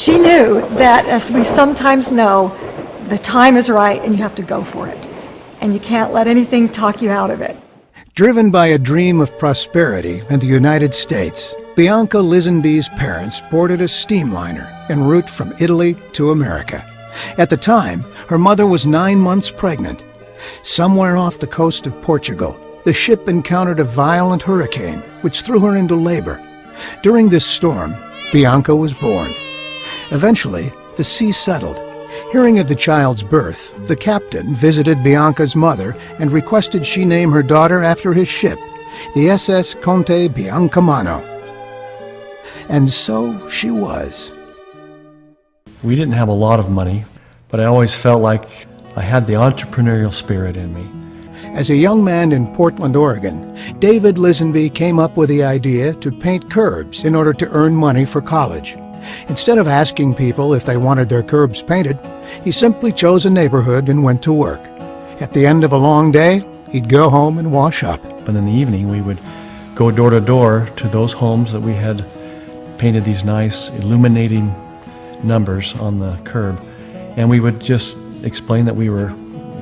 She knew that, as we sometimes know, the time is right and you have to go for it. And you can't let anything talk you out of it. Driven by a dream of prosperity in the United States, Bianca Lisenby's parents boarded a steamliner en route from Italy to America. At the time, her mother was 9 months pregnant. Somewhere off the coast of Portugal, the ship encountered a violent hurricane, which threw her into labor. During this storm, Bianca was born. Eventually, the sea settled. Hearing of the child's birth, the captain visited Bianca's mother and requested she name her daughter after his ship, the SS Conte Biancamano. And so she was. We didn't have a lot of money, but I always felt like I had the entrepreneurial spirit in me. As a young man in Portland, Oregon, David Lisenby came up with the idea to paint curbs in order to earn money for college. Instead of asking people if they wanted their curbs painted, he simply chose a neighborhood and went to work. At the end of a long day, he'd go home and wash up. And in the evening, we would go door to door to those homes that we had painted these nice illuminating numbers on the curb. And we would just explain that we were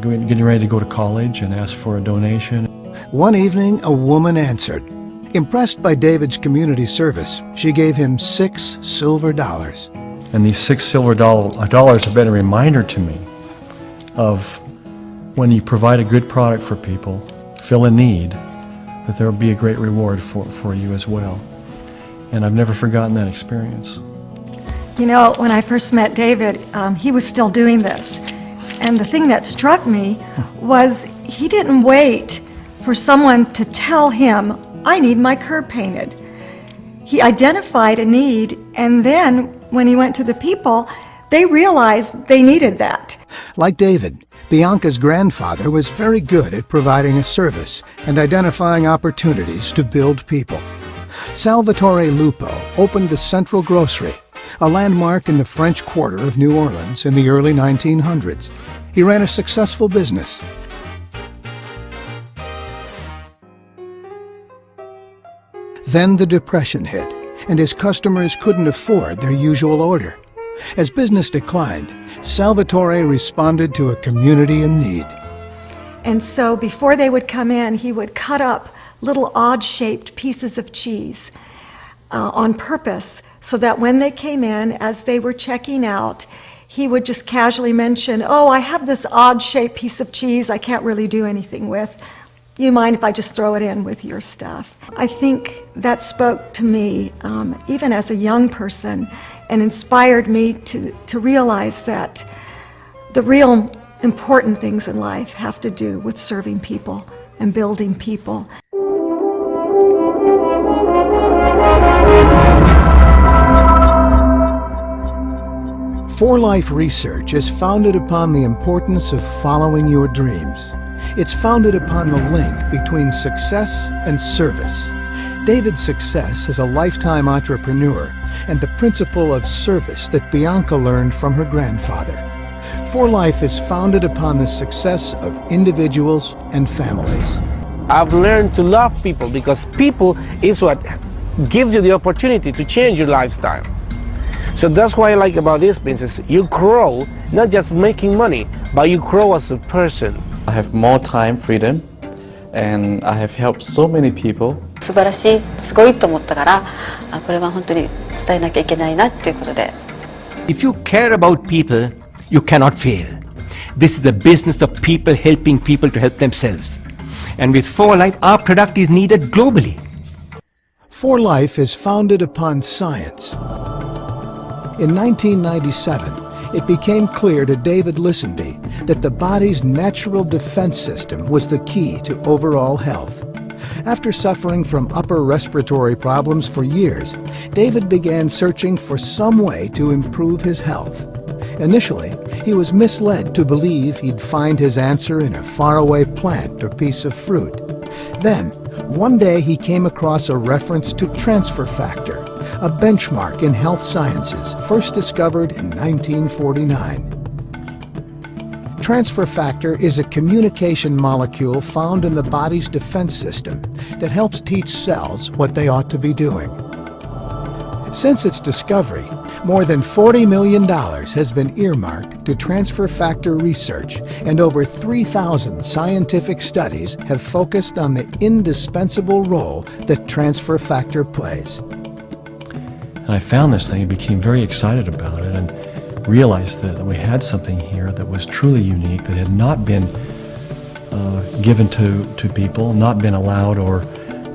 getting ready to go to college and ask for a donation. One evening, a woman answered. Impressed by David's community service, she gave him $6 silver. And these $6 silver dollars have been a reminder to me of when you provide a good product for people, fill a need, that there will be a great reward for you as well. And I've never forgotten that experience. You know, when I first met David, he was still doing this. And the thing that struck me was he didn't wait for someone to tell him, I need my curb painted. He identified a need, and then when he went to the people, they realized they needed that. Like David, Bianca's grandfather was very good at providing a service and identifying opportunities to build people. Salvatore Lupo opened the Central Grocery, a landmark in the French Quarter of New Orleans in the early 1900s. He ran a successful business. Then the Depression hit, and his customers couldn't afford their usual order. As business declined, Salvatore responded to a community in need. And so before they would come in, he would cut up little odd-shaped pieces of cheese on purpose, so that when they came in, as they were checking out, he would just casually mention, oh, I have this odd-shaped piece of cheese I can't really do anything with. You mind if I just throw it in with your stuff? I think that spoke to me, even as a young person, and inspired me to realize that the real important things in life have to do with serving people and building people. For Life research is founded upon the importance of following your dreams. It's founded upon the link between success and service. David's success as a lifetime entrepreneur and the principle of service that Bianca learned from her grandfather. For Life is founded upon the success of individuals and families. I've learned to love people because people is what gives you the opportunity to change your lifestyle. So that's what I like about this business. You grow, not just making money, but you grow as a person. I have more time, freedom, and I have helped so many people. 素晴らしい、すごいと思ったから、これは本当に伝えなきゃいけないなっていうことで。If you care about people, you cannot fail. This is the business of people helping people to help themselves. And with For Life, our product is needed globally. For Life is founded upon science. In 1997, it became clear to David Lisenby that the body's natural defense system was the key to overall health. After suffering from upper respiratory problems for years, David began searching for some way to improve his health. Initially, he was misled to believe he'd find his answer in a faraway plant or piece of fruit. Then, one day he came across a reference to transfer factor, a benchmark in health sciences first discovered in 1949. Transfer factor is a communication molecule found in the body's defense system that helps teach cells what they ought to be doing. Since its discovery, More than $40 million has been earmarked to transfer factor research, and over 3,000 scientific studies have focused on the indispensable role that transfer factor plays. And I found this thing and became very excited about it and realized that we had something here that was truly unique, that had not been given to people, not been allowed, or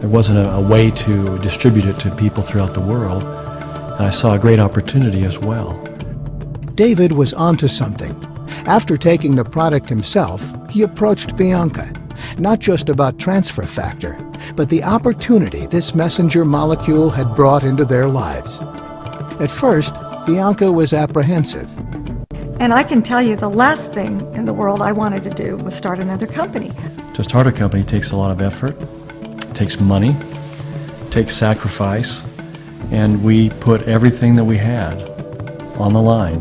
there wasn't a way to distribute it to people throughout the world. And I saw a great opportunity as well. David was onto something. After taking the product himself, he approached Bianca, not just about transfer factor, but the opportunity this messenger molecule had brought into their lives. At first, Bianca was apprehensive. And I can tell you the last thing in the world I wanted to do was start another company. To start a company takes a lot of effort, takes money, takes sacrifice, and we put everything that we had on the line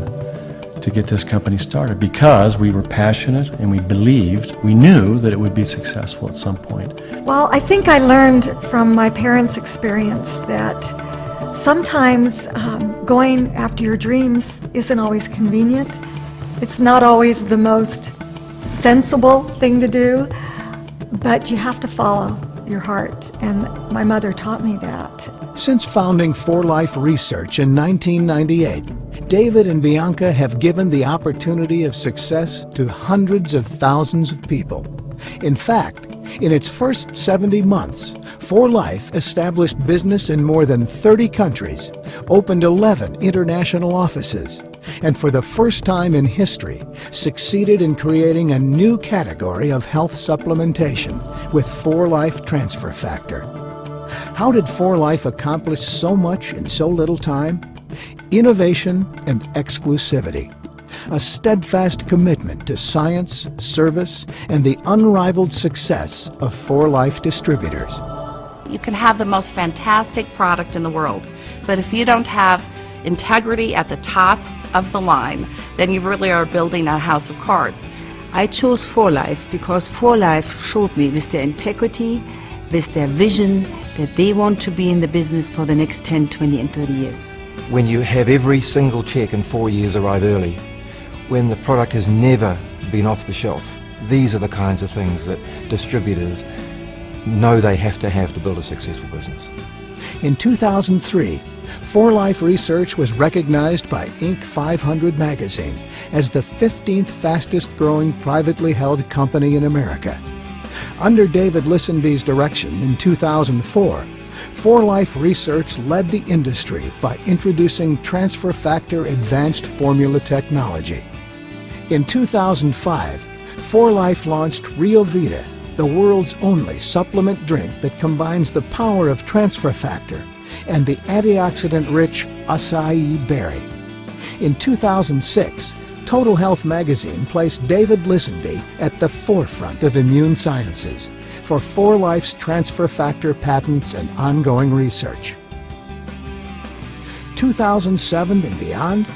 to get this company started because we were passionate and we believed, we knew that it would be successful at some point. Well, I think I learned from my parents' experience that sometimes going after your dreams isn't always convenient. It's not always the most sensible thing to do, but you have to follow your heart, and my mother taught me that. Since founding 4Life Research in 1998, David and Bianca have given the opportunity of success to hundreds of thousands of people. In fact, in its first 70 months, 4Life established business in more than 30 countries, opened 11 international offices, and for the first time in history, succeeded in creating a new category of health supplementation with 4Life Transfer Factor. How did 4Life accomplish so much in so little time? Innovation and exclusivity. A steadfast commitment to science, service, and the unrivaled success of 4Life distributors. You can have the most fantastic product in the world, but if you don't have integrity at the top of the line, then you really are building a house of cards. I chose 4Life because 4Life showed me with their integrity, with their vision, that they want to be in the business for the next 10, 20, and 30 years. When you have every single check in 4 years arrive early, when the product has never been off the shelf, these are the kinds of things that distributors know they have to build a successful business. In 2003, 4Life Research was recognized by Inc. 500 magazine as the 15th fastest growing privately held company in America. Under David Lisenby's direction in 2004, 4Life Research led the industry by introducing transfer factor advanced formula technology. In 2005, 4Life launched Rio Vita, the world's only supplement drink that combines the power of transfer factor and the antioxidant-rich acai berry. In 2006, Total Health magazine placed David Lisenby at the forefront of immune sciences for 4Life's transfer factor patents and ongoing research. 2007 and beyond,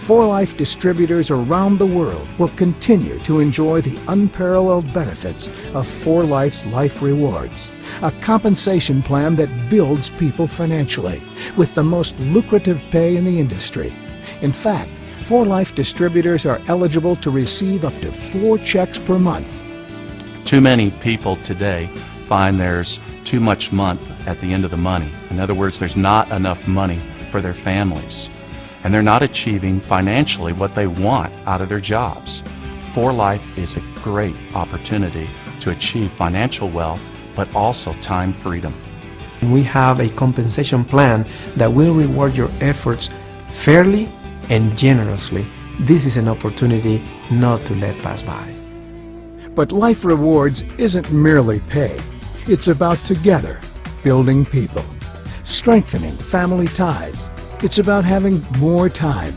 4Life distributors around the world will continue to enjoy the unparalleled benefits of 4Life's Life Rewards, a compensation plan that builds people financially with the most lucrative pay in the industry. In fact, 4Life distributors are eligible to receive up to 4 checks per month. Too many people today find there's too much month at the end of the money. In other words, there's not enough money for their families, and they're not achieving financially what they want out of their jobs. 4Life is a great opportunity to achieve financial wealth, but also time freedom. We have a compensation plan that will reward your efforts fairly and generously. This is an opportunity not to let pass by. But Life Rewards isn't merely pay. It's about together, building people, strengthening family ties. It's about having more time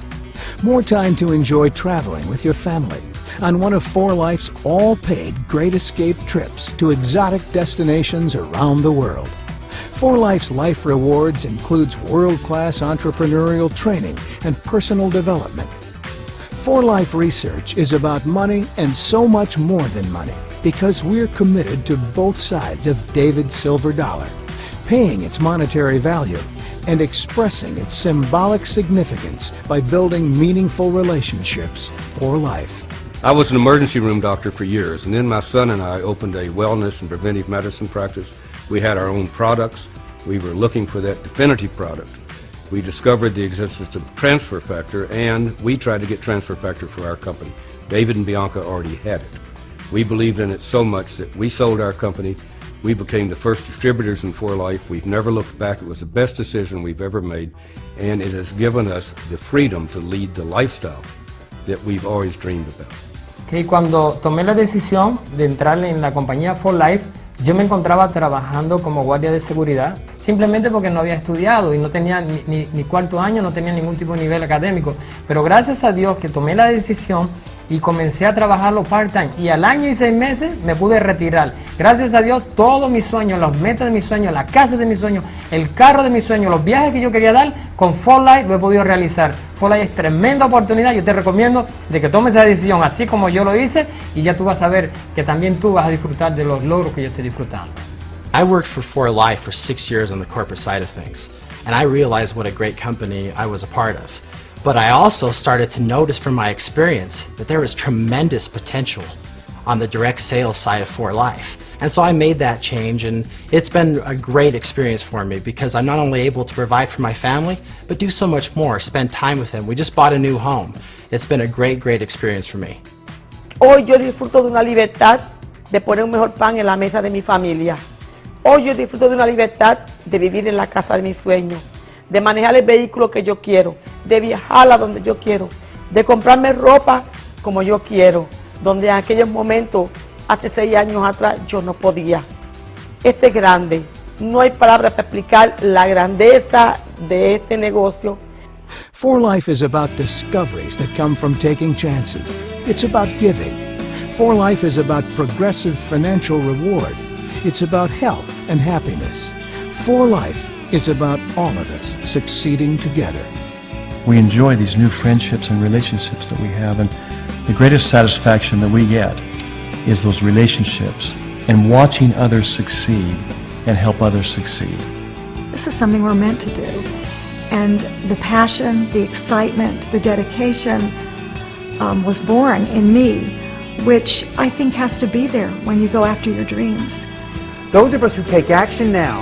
to enjoy traveling with your family on one of 4Life's all-paid Great Escape trips to exotic destinations around the world. 4Life's Life Rewards includes world-class entrepreneurial training and personal development. 4Life Research is about money and so much more than money because we're committed to both sides of David's silver dollar, paying its monetary value and expressing its symbolic significance by building meaningful relationships for life. I was an emergency room doctor for years, and then my son and I opened a wellness and preventive medicine practice. We had our own products. We were looking for that definitive product. We discovered the existence of transfer factor, and we tried to get transfer factor for our company. David and Bianca already had it. We believed in it so much that we sold our company. We became the first distributors in For Life. We've never looked back. It was the best decision we've ever made, and it has given us the freedom to lead the lifestyle that we've always dreamed about. Que cuando tomé la decisión de entrar en la compañía For Life, yo me encontraba trabajando como guardia de seguridad, simplemente porque no había estudiado y no tenía ni cuarto año, no tenía ningún tipo de nivel académico. Pero gracias a Dios que tomé la decisión y comencé a trabajarlo part-time. Y al año y 6 meses me pude retirar. Gracias a Dios, todos mis sueños, las metas de mis sueños, la casa de mis sueños, el carro de mis sueños, los viajes que yo quería dar, con For Life lo he podido realizar. For Life es tremenda oportunidad. Yo te recomiendo de que tomes esa decisión así como yo lo hice, y ya tú vas a ver que también tú vas a disfrutar de los logros que yo estoy disfrutando. I worked for Life for 6 years on the corporate side of things, and I realized what a great company I was a part of. But I also started to notice from my experience that there was tremendous potential on the direct sales side of For Life. And so I made that change, and it's been a great experience for me because I'm not only able to provide for my family, but do so much more, spend time with them. We just bought a new home. It's been a great, great experience for me. Hoy yo disfruto de una libertad de poner un mejor pan en la mesa de mi familia. Hoy yo disfruto de una libertad de vivir en la casa de mis sueños, de manejar el vehículo que yo quiero, de viajar a donde yo quiero, de comprarme ropa como yo quiero, donde en aquellos momentos, hace 6 años atrás, yo no podía. Este es grande. No hay palabras para explicar la grandeza de este negocio. For Life is about discoveries that come from taking chances. It's about giving. For Life is about progressive financial reward. It's about health and happiness. For Life is about all of us succeeding together. We enjoy these new friendships and relationships that we have, and the greatest satisfaction that we get is those relationships and watching others succeed and help others succeed. This is something we're meant to do. And the passion, the excitement, the dedication was born in me, which I think has to be there when you go after your dreams. Those of us who take action now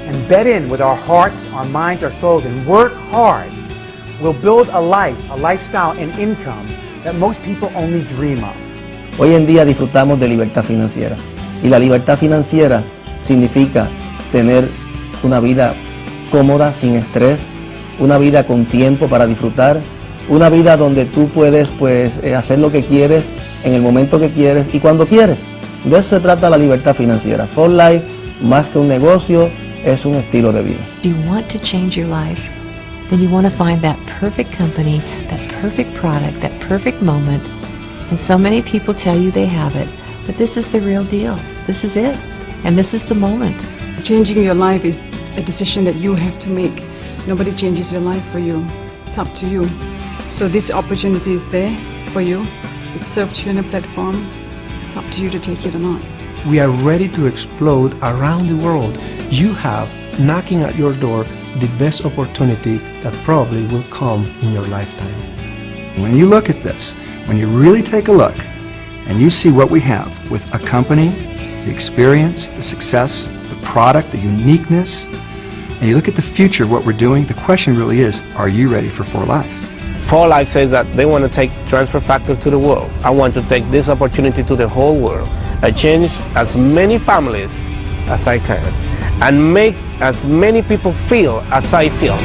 and bet in with our hearts, our minds, our souls, and work hard will build a life, a lifestyle, and income that most people only dream of. Hoy en día disfrutamos de libertad financiera, y la libertad financiera significa tener una vida cómoda, sin estrés, una vida con tiempo para disfrutar, una vida donde tú puedes hacer lo que quieres en el momento que quieres y cuando quieres. De eso se trata la libertad financiera. For Life, más que un negocio, es un estilo de vida. Do you want to change your life? Then you want to find that perfect company, that perfect product, that perfect moment. And so many people tell you they have it, but this is the real deal. This is it, and this is the moment. Changing your life is a decision that you have to make. Nobody changes your life for you. It's up to you. So this opportunity is there for you. It's served to you on a platform. It's up to you to take it or not. We are ready to explode around the world. You have, knocking at your door, the best opportunity that probably will come in your lifetime. When you look at this, when you really take a look, and you see what we have with a company, the experience, the success, the product, the uniqueness, and you look at the future of what we're doing, the question really is, are you ready for For Life? For Life says that they want to take transfer factor to the world. I want to take this opportunity to the whole world. I change as many families as I can and make as many people feel as I feel.